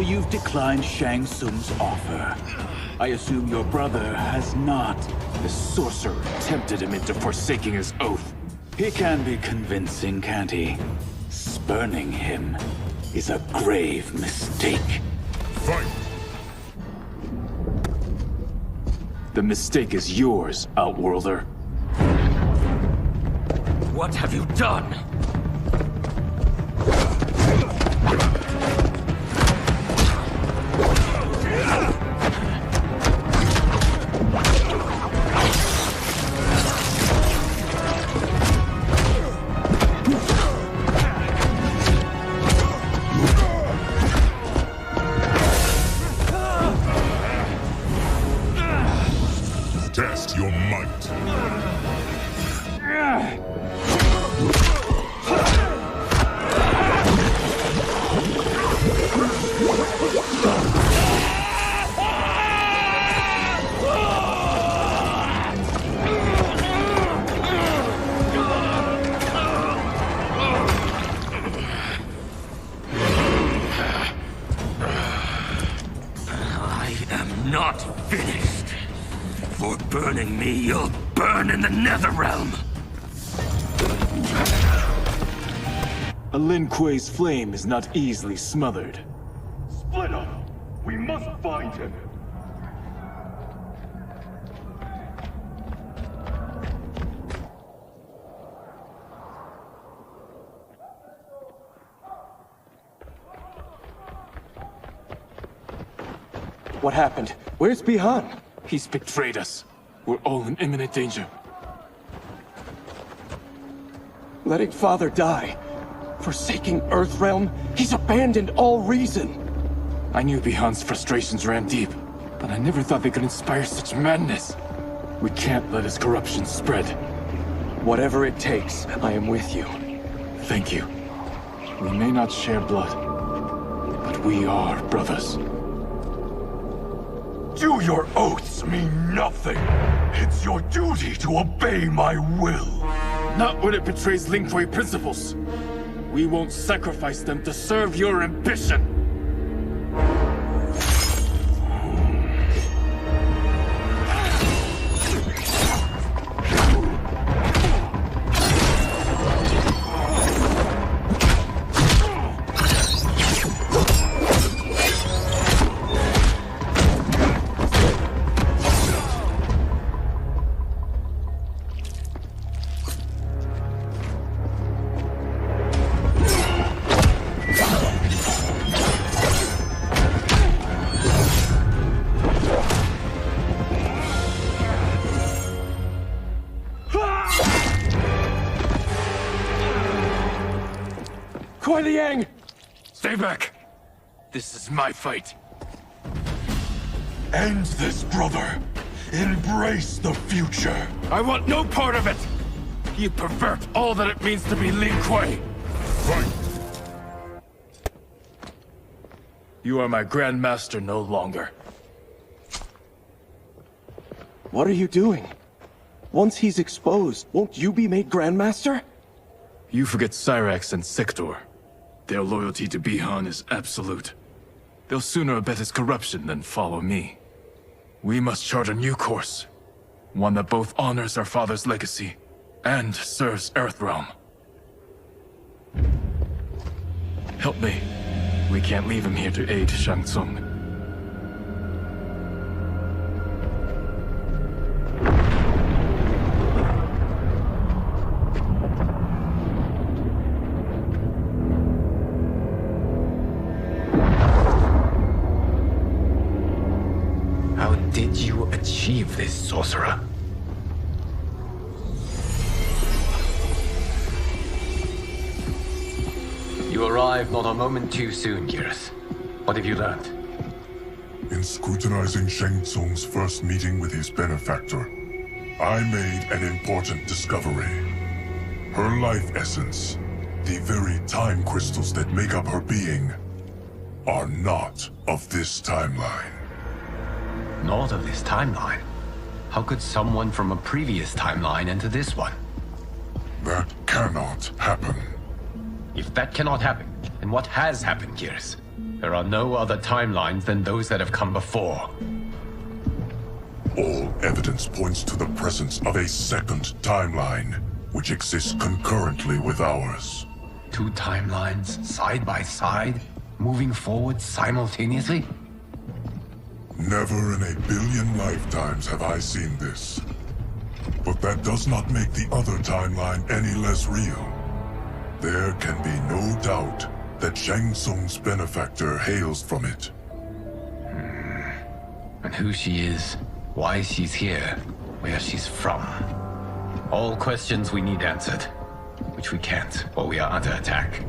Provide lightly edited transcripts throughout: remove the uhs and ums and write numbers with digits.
you've declined Shang Tsung's offer. I assume your brother has not. The sorcerer tempted him into forsaking his oath. He can be convincing, can't he? Spurning him is a grave mistake. Fight! The mistake is yours, Outworlder. What have you done? Test your might. I am not finished. For burning me, you'll burn in the Netherrealm. A Lin Kuei's flame is not easily smothered. Split up! We must find him! What happened? Where's Bihan? He's betrayed us. We're all in imminent danger. Letting father die. Forsaking Earthrealm. He's abandoned all reason. I knew Bihan's frustrations ran deep, but I never thought they could inspire such madness. We can't let his corruption spread. Whatever it takes, I am with you. Thank you. We may not share blood, but we are brothers. Do your oaths mean nothing? It's your duty to obey my will. Not when it betrays Lin Kuei principles. We won't sacrifice them to serve your ambition. Kuei Liang! Stay back. This is my fight. End this, brother. Embrace the future. I want no part of it. You pervert all that it means to be Lin Kuei. Fight. You are my grandmaster no longer. What are you doing? Once he's exposed, won't you be made Grandmaster? You forget Cyrax and Sector. Their loyalty to Bihan is absolute. They'll sooner abet his corruption than follow me. We must chart a new course. One that both honors our father's legacy and serves Earthrealm. Help me. We can't leave him here to aid Shang Tsung. How did you achieve this, sorcerer? You arrived not a moment too soon, Geras. What have you learned? In scrutinizing Shang Tsung's first meeting with his benefactor, I made an important discovery. Her life essence, the very time crystals that make up her being, are not of this timeline. Not of this timeline? How could someone from a previous timeline enter this one? That cannot happen. If that cannot happen, then what has happened, Geras? There are no other timelines than those that have come before. All evidence points to the presence of a second timeline, which exists concurrently with ours. Two timelines, side by side, moving forward simultaneously? Never in a billion lifetimes have I seen this. But that does not make the other timeline any less real. There can be no doubt that Shang Tsung's benefactor hails from it. And who she is, why she's here, where she's from. All questions we need answered, which we can't, or we are under attack.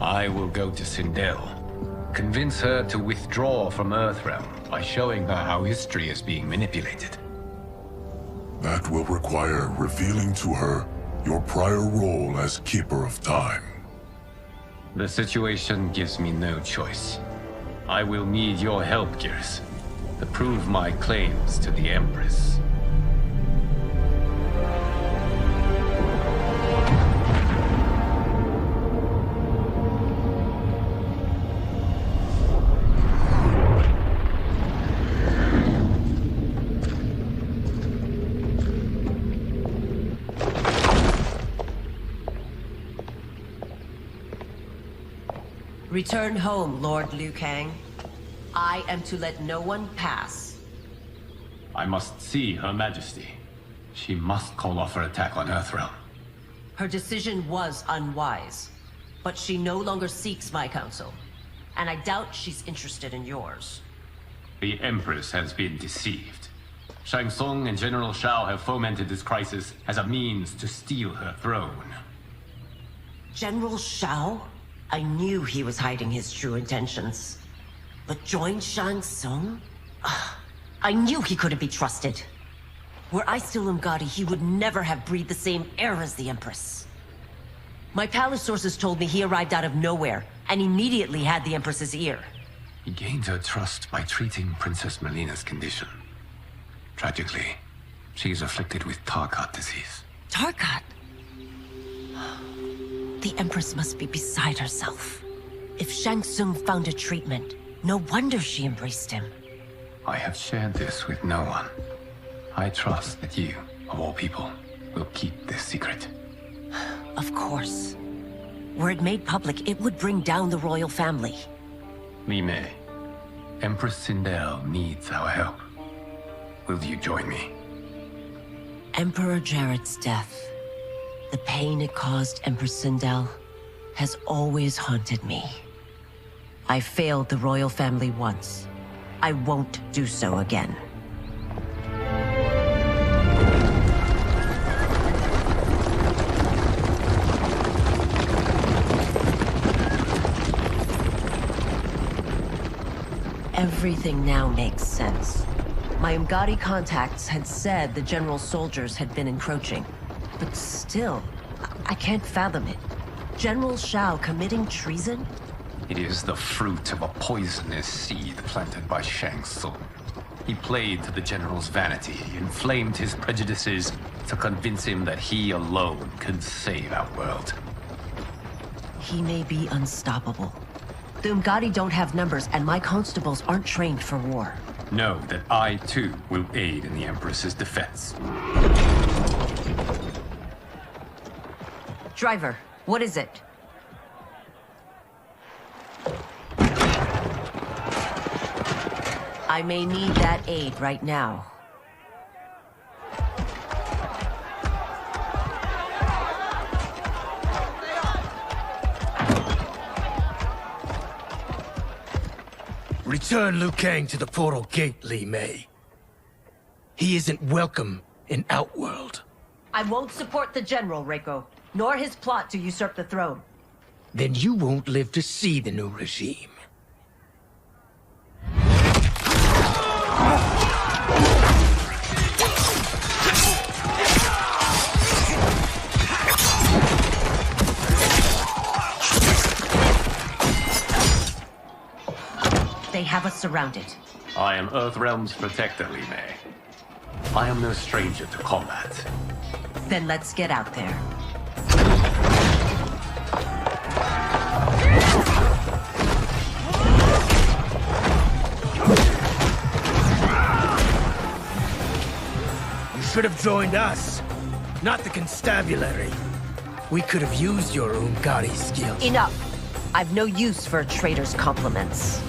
I will go to Sindel, convince her to withdraw from Earthrealm by showing her how history is being manipulated. That will require revealing to her your prior role as Keeper of Time. The situation gives me no choice. I will need your help, Gears, to prove my claims to the Empress. Return home, Lord Liu Kang. I am to let no one pass. I must see Her Majesty. She must call off her attack on Earthrealm. Her decision was unwise, but she no longer seeks my counsel, and I doubt she's interested in yours. The Empress has been deceived. Shang Tsung and General Shao have fomented this crisis as a means to steal her throne. General Shao? I knew he was hiding his true intentions. But join Shang Tsung? I knew he couldn't be trusted. Were I still Umgadi, he would never have breathed the same air as the Empress. My palace sources told me he arrived out of nowhere, and immediately had the Empress's ear. He gained her trust by treating Princess Melina's condition. Tragically, she is afflicted with Tarkat disease. Tarkat? The Empress must be beside herself. If Shang Tsung found a treatment, no wonder she embraced him. I have shared this with no one. I trust that you, of all people, will keep this secret. Of course. Were it made public, it would bring down the royal family. Li Mei, Empress Sindel needs our help. Will you join me? Emperor Jarrett's death, the pain it caused Empress Sindel, has always haunted me. I failed the royal family once. I won't do so again. Everything now makes sense. My Umgadi contacts had said the general's soldiers had been encroaching. But still, I can't fathom it. General Shao committing treason? It is the fruit of a poisonous seed planted by Shang Tsung. He played to the general's vanity, inflamed his prejudices to convince him that he alone could save our world. He may be unstoppable. The Umgadi don't have numbers, and my constables aren't trained for war. Know that I, too, will aid in the Empress's defense. Driver, what is it? I may need that aid right now. Return Liu Kang to the portal gate, Li Mei. He isn't welcome in Outworld. I won't support the General, Reiko, nor his plot to usurp the throne. Then you won't live to see the new regime. They have us surrounded. I am Earthrealm's protector, Li Mei. I am no stranger to combat. Then let's get out there. Should have joined us, not the constabulary. We could have used your Ungari skills. Enough. I've no use for a traitor's compliments.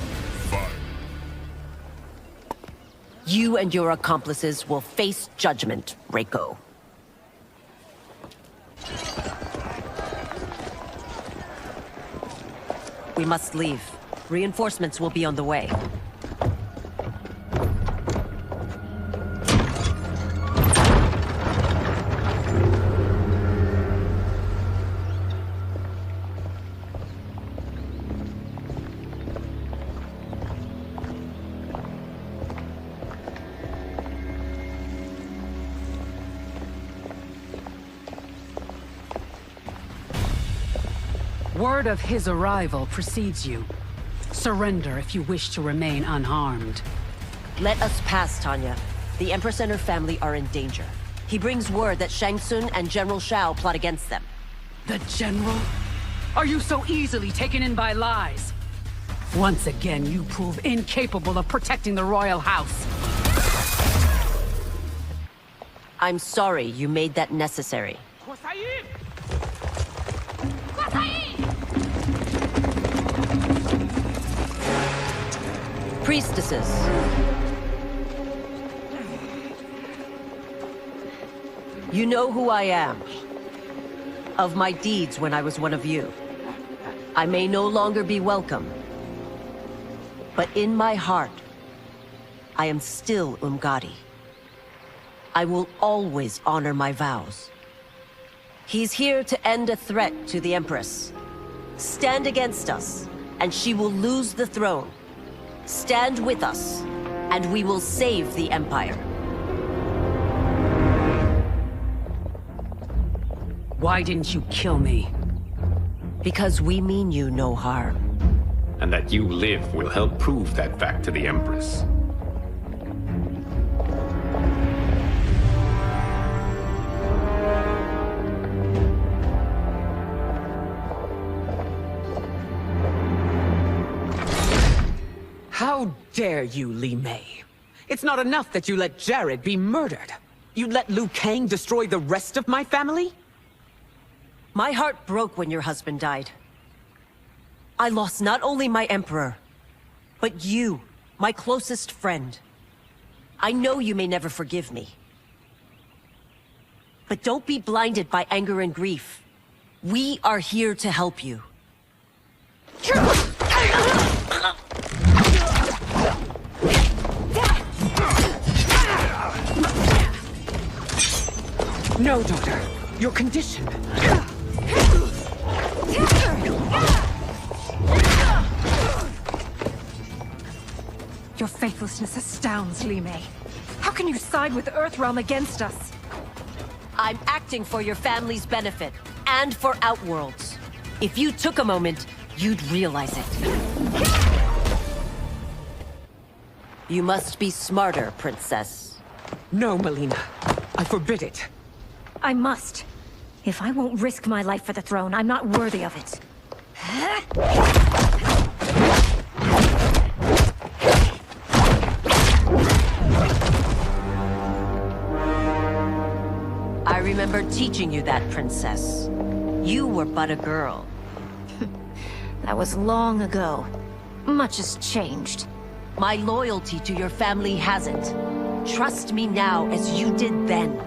You and your accomplices will face judgment, Reiko. We must leave. Reinforcements will be on the way. Word of his arrival precedes you. Surrender if you wish to remain unharmed. Let us pass, Tanya. The Empress and her family are in danger. He brings word that Shang Tsung and General Shao plot against them. The General? Are you so easily taken in by lies? Once again, you prove incapable of protecting the royal house. I'm sorry you made that necessary. Priestesses. You know who I am. Of my deeds when I was one of you. I may no longer be welcome. But in my heart, I am still Ungari. I will always honor my vows. He's here to end a threat to the Empress. Stand against us, and she will lose the throne. Stand with us, and we will save the Empire. Why didn't you kill me? Because we mean you no harm. And that you live will help prove that fact to the Empress. How dare you, Li Mei? It's not enough that you let Jared be murdered. You let Liu Kang destroy the rest of my family? My heart broke when your husband died. I lost not only my emperor, but you, my closest friend. I know you may never forgive me. But don't be blinded by anger and grief. We are here to help you. No, daughter. Your condition. Your faithlessness astounds, Li Mei. How can you side with Earthrealm against us? I'm acting for your family's benefit, and for Outworld's. If you took a moment, you'd realize it. You must be smarter, Princess. No, Melina. I forbid it. I must. If I won't risk my life for the throne, I'm not worthy of it. I remember teaching you that, Princess. You were but a girl. That was long ago. Much has changed. My loyalty to your family hasn't. Trust me now as you did then.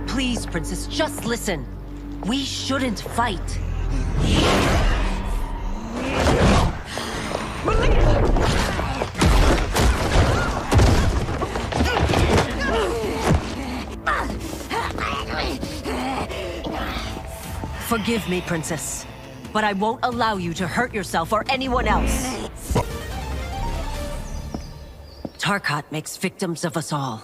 Please, Princess, just listen. We shouldn't fight. Forgive me, Princess, but I won't allow you to hurt yourself or anyone else. Tarkat makes victims of us all.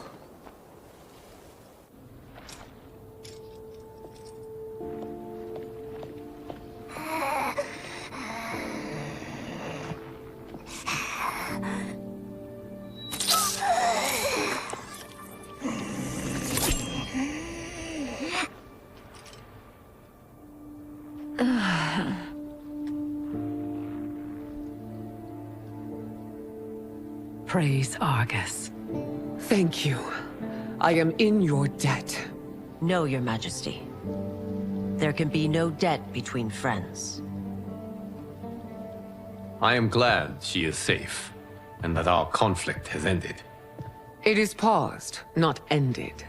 Praise Argus. Thank you. I am in your debt. No, Your Majesty. There can be no debt between friends. I am glad she is safe, and that our conflict has ended. It is paused, not ended.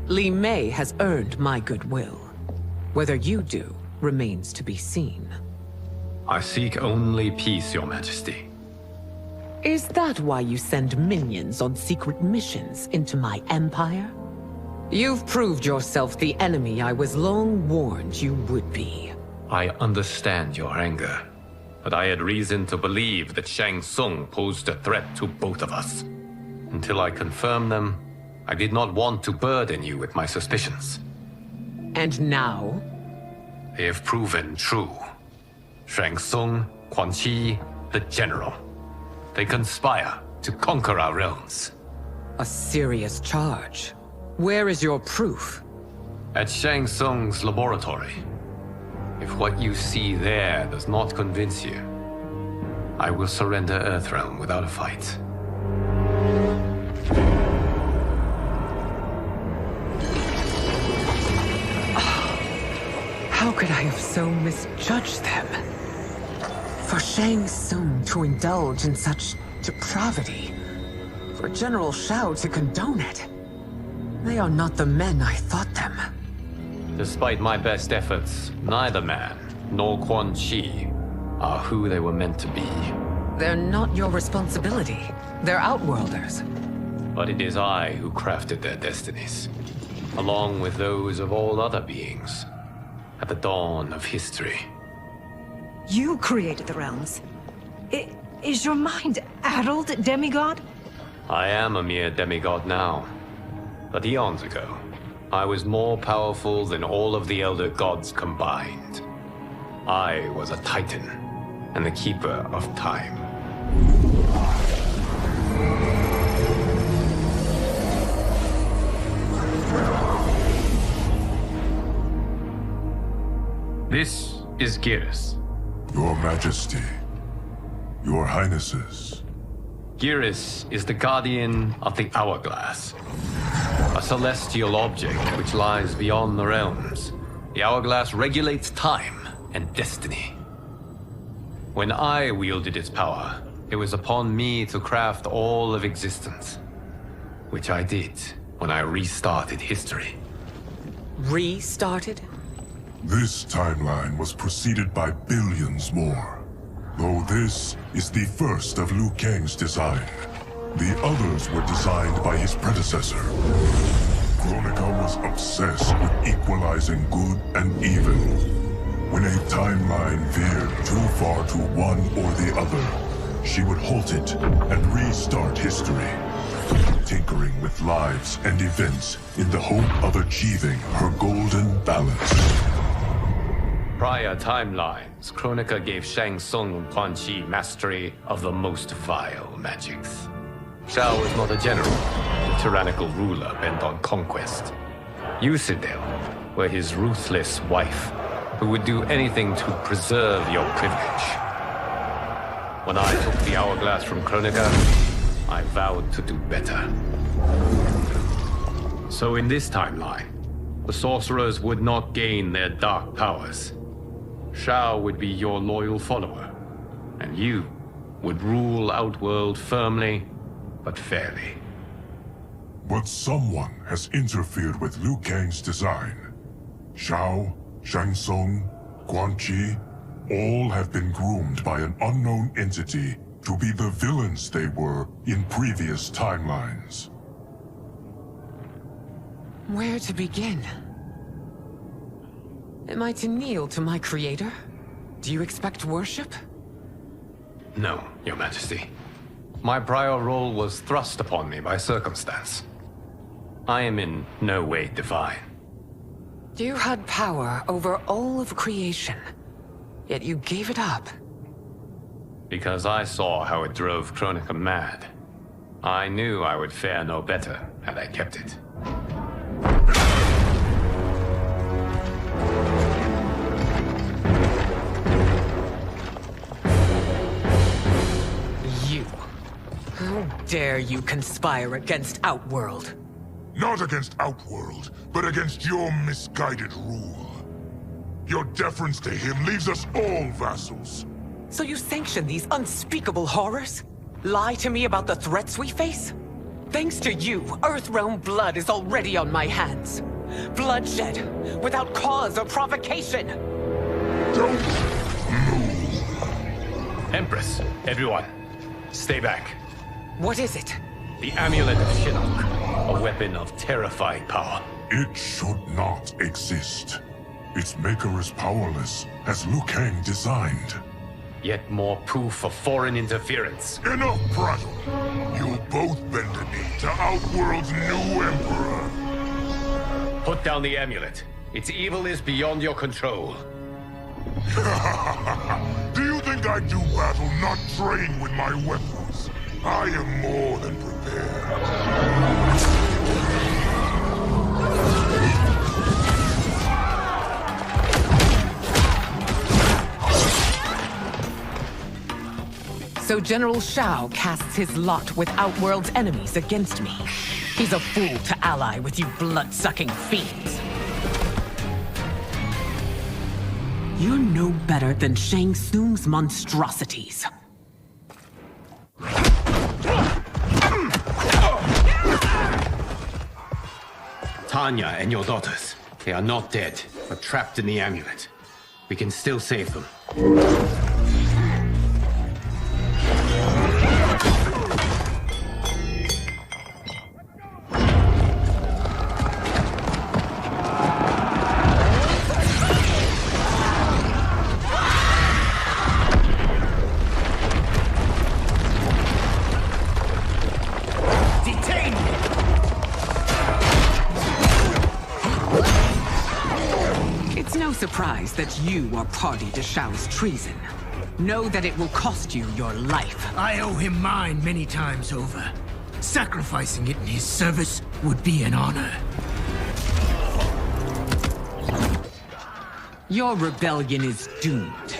Li Mei has earned my goodwill. Whether you do remains to be seen. I seek only peace, Your Majesty. Is that why you send minions on secret missions into my empire? You've proved yourself the enemy I was long warned you would be. I understand your anger, but I had reason to believe that Shang Tsung posed a threat to both of us. Until I confirmed them, I did not want to burden you with my suspicions. And now? They have proven true. Shang Tsung, Quan Chi, the General. They conspire to conquer our realms. A serious charge. Where is your proof? At Shang Tsung's laboratory. If what you see there does not convince you, I will surrender Earthrealm without a fight. How could I have so misjudged them? For Shang Tsung to indulge in such depravity, for General Shao to condone it, they are not the men I thought them. Despite my best efforts, neither man nor Quan Chi are who they were meant to be. They're not your responsibility. They're Outworlders. But it is I who crafted their destinies, along with those of all other beings, at the dawn of history. You created the realms. Is your mind addled, demigod? I am a mere demigod now. But eons ago, I was more powerful than all of the Elder Gods combined. I was a Titan, and the Keeper of Time. This is Geras. Your Majesty, Your Highnesses. Geras is the guardian of the Hourglass, a celestial object which lies beyond the realms. The Hourglass regulates time and destiny. When I wielded its power, it was upon me to craft all of existence, which I did when I restarted history. Restarted? This timeline was preceded by billions more. Though this is the first of Liu Kang's design. The others were designed by his predecessor. Kronika was obsessed with equalizing good and evil. When a timeline veered too far to one or the other, she would halt it and restart history, tinkering with lives and events in the hope of achieving her golden balance. Prior timelines, Kronika gave Shang Tsung and Quan Chi mastery of the most vile magics. Shao was not a general, a tyrannical ruler bent on conquest. You, Citadel, were his ruthless wife, who would do anything to preserve your privilege. When I took the Hourglass from Kronika, I vowed to do better. So in this timeline, the sorcerers would not gain their dark powers. Shao would be your loyal follower, and you would rule Outworld firmly, but fairly. But someone has interfered with Liu Kang's design. Shao, Shang Tsung, Quan Chi, all have been groomed by an unknown entity to be the villains they were in previous timelines. Where to begin? Am I to kneel to my creator? Do you expect worship? No, Your Majesty. My prior role was thrust upon me by circumstance. I am in no way divine. You had power over all of creation, yet you gave it up. Because I saw how it drove Kronika mad. I knew I would fare no better had I kept it. How dare you conspire against Outworld? Not against Outworld, but against your misguided rule. Your deference to him leaves us all vassals. So you sanction these unspeakable horrors? Lie to me about the threats we face? Thanks to you, Earthrealm blood is already on my hands. Bloodshed, without cause or provocation. Don't move. Empress, everyone, stay back. What is it? The Amulet of Shinnok, a weapon of terrifying power. It should not exist. Its maker is powerless, as Liu Kang designed. Yet more proof of foreign interference. Enough prattle! You both bend a knee to Outworld's new emperor. Put down the amulet. Its evil is beyond your control. Do you think I do battle not trained with my weapons? I am more than prepared. So General Shao casts his lot with Outworld's enemies against me. He's a fool to ally with you blood-sucking fiends. You're no better than Shang Tsung's monstrosities. Tanya and your daughters, they are not dead, but trapped in the amulet. We can still save them. Surprised that you are party to Shao's treason. Know that it will cost you your life. I owe him mine many times over. Sacrificing it in his service would be an honor. Your rebellion is doomed.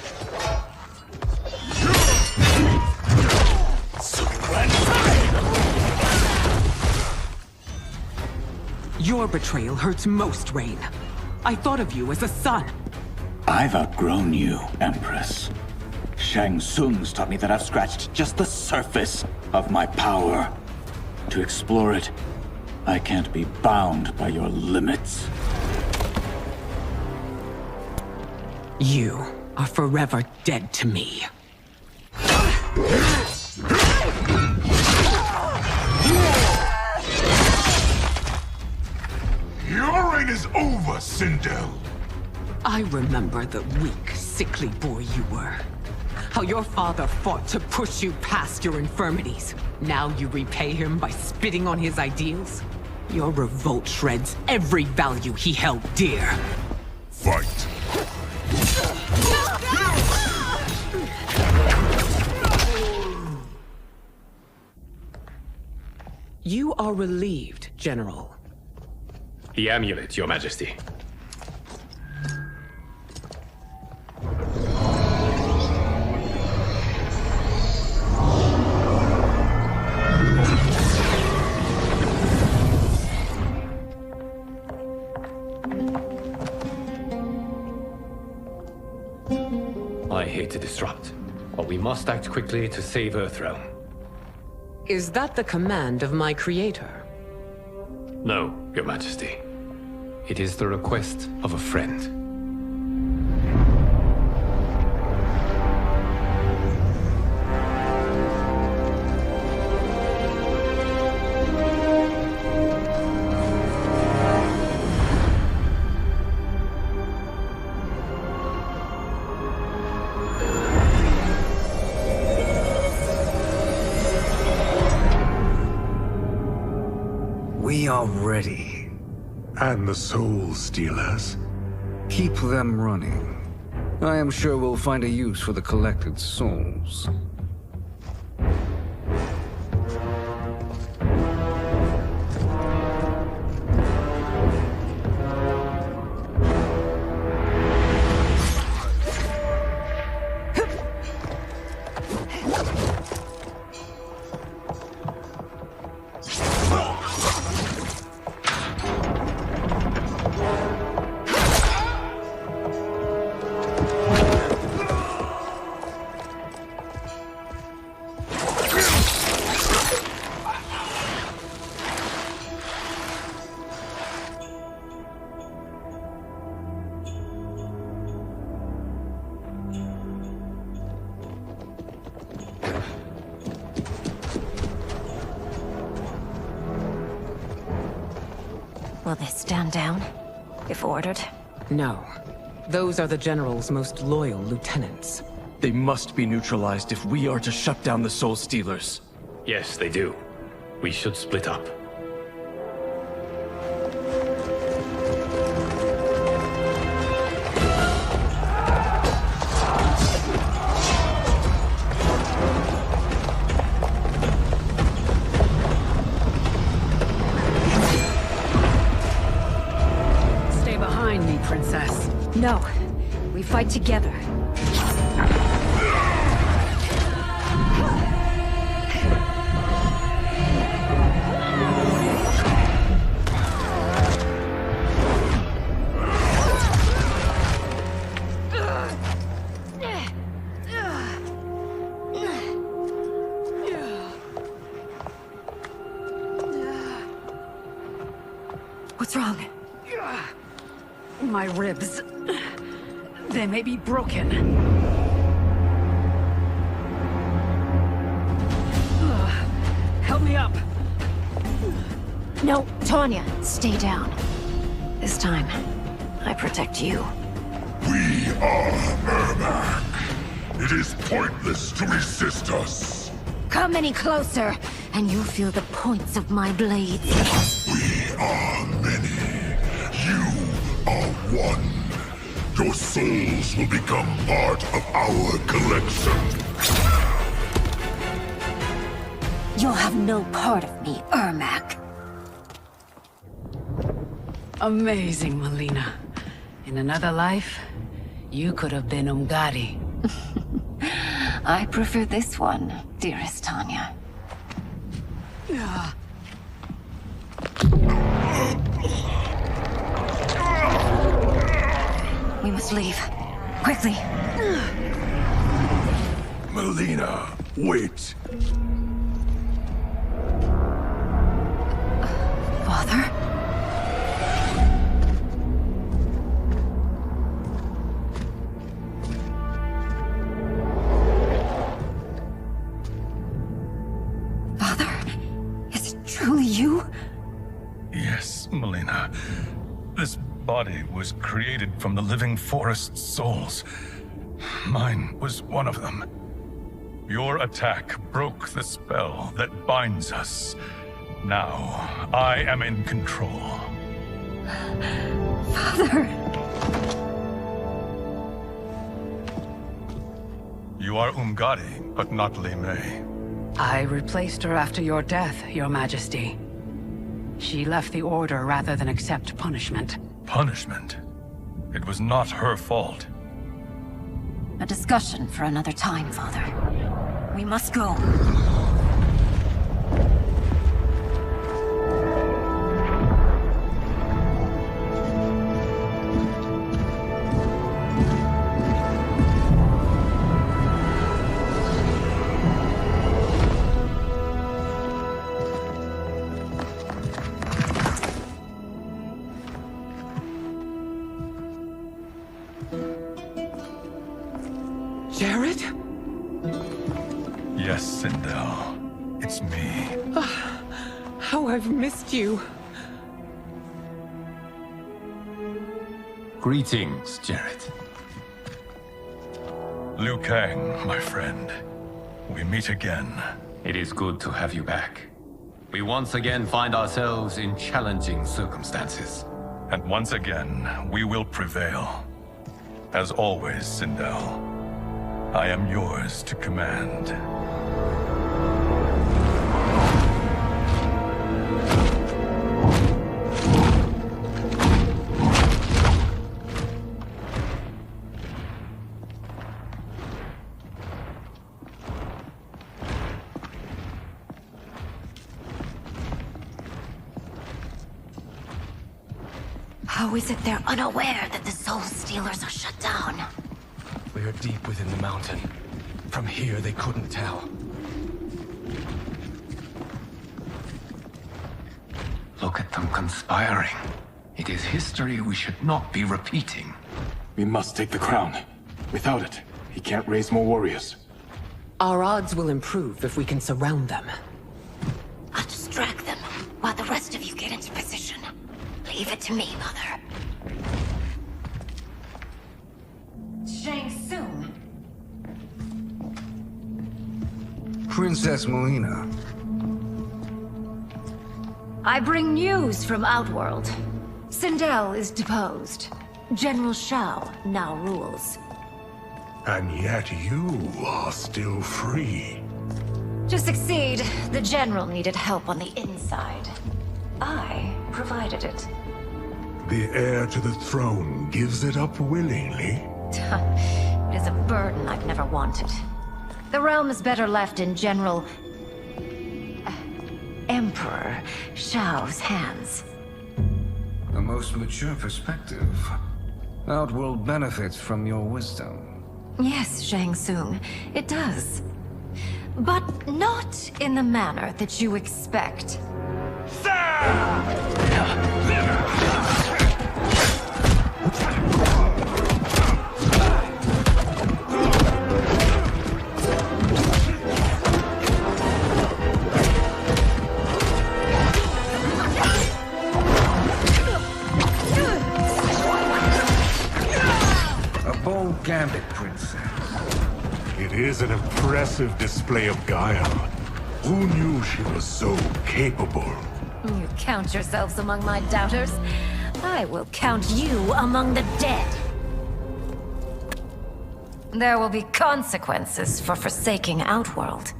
Your betrayal hurts most, Rain. I thought of you as a son. I've outgrown you, Empress. Shang Tsung's taught me that I've scratched just the surface of my power. To explore it, I can't be bound by your limits. You are forever dead to me. Your reign is over, Sindel. I remember the weak, sickly boy you were. How your father fought to push you past your infirmities. Now you repay him by spitting on his ideals? Your revolt shreds every value he held dear. Fight. You are relieved, General. The amulet, Your Majesty. I hate to disrupt, but we must act quickly to save Earthrealm. Is that the command of my creator? No, Your Majesty. It is the request of a friend. We are ready. And the Soul Stealers? Keep them running. I am sure we'll find a use for the collected souls. Will they stand down, if ordered? No. Those are the General's most loyal lieutenants. They must be neutralized if we are to shut down the Soul Stealers. Yes, they do. We should split up. Stay behind me, Princess. No. We fight together. What's wrong? My ribs. They may be broken. Help me up. No, Tanya, stay down. This time, I protect you. We are Ermac. It is pointless to resist us. Come any closer, and you'll feel the points of my blades. We are many. You are one. Your souls will become part of our collection. You'll have no part of me, Ermac. Amazing, Melina. In another life, you could have been Umgadi. I prefer this one, dearest Tanya. We must leave. Quickly. Melina, wait. Father? Father? Is it truly you? Yes, Melina. This body was created from the living forest's souls. Mine was one of them. Your attack broke the spell that binds us. Now, I am in control. Father! You are Umgadi, but not Li Mei. I replaced her after your death, Your Majesty. She left the Order rather than accept punishment. Punishment? It was not her fault. A discussion for another time, Father. We must go. Jared? Yes, Sindel. It's me. How I've missed you. Greetings, Jared. Liu Kang, my friend. We meet again. It is good to have you back. We once again find ourselves in challenging circumstances. And once again, we will prevail. As always, Sindel, I am yours to command. How is it they're unaware that the Soul Stealers are shut down? We are deep within the mountain. From here, they couldn't tell. Look at them conspiring. It is history we should not be repeating. We must take the crown. Without it, he can't raise more warriors. Our odds will improve if we can surround them. I'll distract them while the rest of you get into position. Please. Leave it to me, Mother. Shang Tsung. Princess Melina. I bring news from Outworld. Sindel is deposed. General Shao now rules. And yet you are still free. To succeed, the General needed help on the inside. I provided it. The heir to the throne gives it up willingly. It is a burden I've never wanted. The realm is better left in General... Emperor Shao's hands. A most mature perspective. Outworld benefits from your wisdom. Yes, Shang Tsung, it does. But not in the manner that you expect. Bold gambit, Princess. It is an impressive display of guile. Who knew she was so capable? You count yourselves among my doubters. I will count you among the dead. There will be consequences for forsaking Outworld.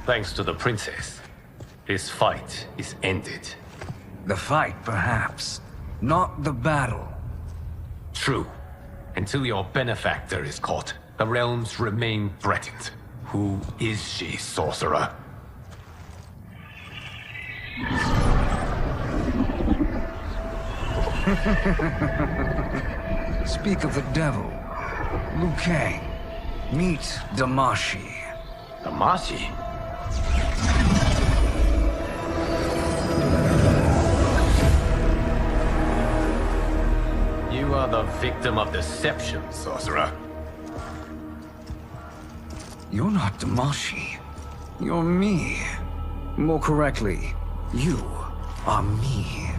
Thanks to the princess, this fight is ended. The fight, perhaps. Not the battle. True. Until your benefactor is caught, the realms remain threatened. Who is she, sorcerer? Speak of the devil. Liu Kang. Meet Damashi. Damashi? You are the victim of deception, sorcerer. You're not Damashi. You're me. More correctly, you are me.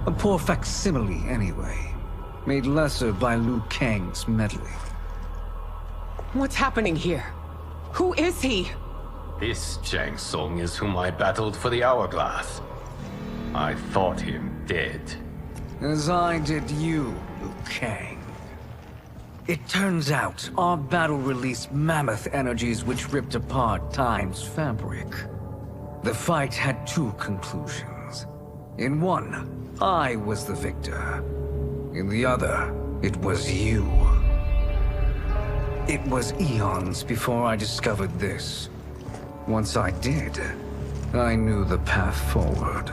A poor facsimile, anyway. Made lesser by Liu Kang's meddling. What's happening here? Who is he? This Shang Tsung is whom I battled for the Hourglass. I thought him dead. As I did you, Liu Kang. It turns out our battle released mammoth energies which ripped apart time's fabric. The fight had two conclusions. In one, I was the victor. In the other, it was you. It was eons before I discovered this. Once I did, I knew the path forward.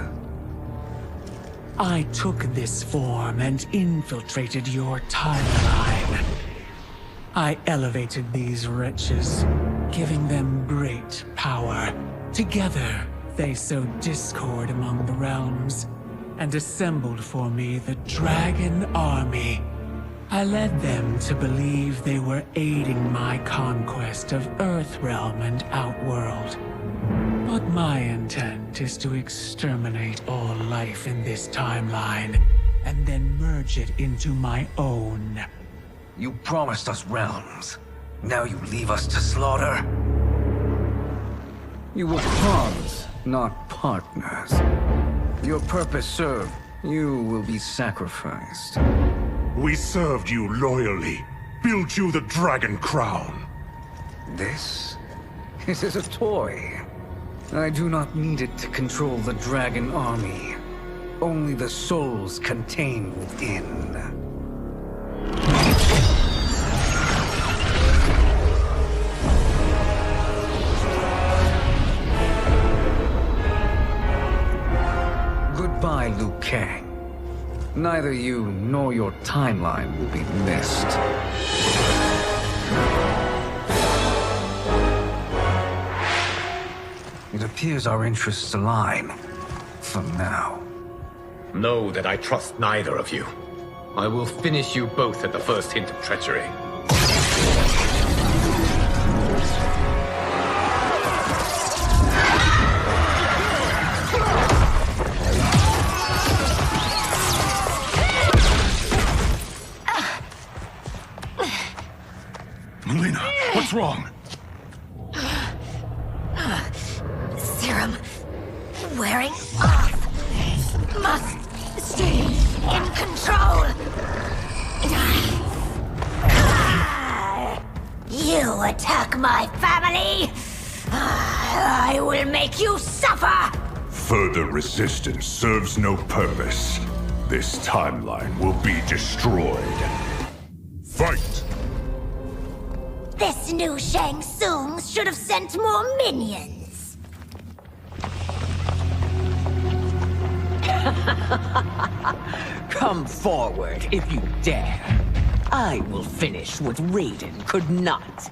I took this form and infiltrated your timeline. I elevated these wretches, giving them great power. Together, they sowed discord among the realms, and assembled for me the Dragon Army. I led them to believe they were aiding my conquest of Earthrealm and Outworld. But my intent is to exterminate all life in this timeline, and then merge it into my own. You promised us realms. Now you leave us to slaughter? You were pawns, not partners. Your purpose served. You will be sacrificed. We served you loyally, built you the Dragon Crown. This is a toy. I do not need it to control the Dragon Army. Only the souls contained within. Goodbye, Liu Kang. Neither you nor your timeline will be missed. It appears our interests align. For now. Know that I trust neither of you. I will finish you both at the first hint of treachery. Melina, what's wrong? Serum wearing off. Must stay in control. You attack my family, I will make you suffer! Further resistance serves no purpose. This timeline will be destroyed. Fight! This new Shang Tsung should have sent more minions. Come forward if you dare. I will finish what Raiden could not.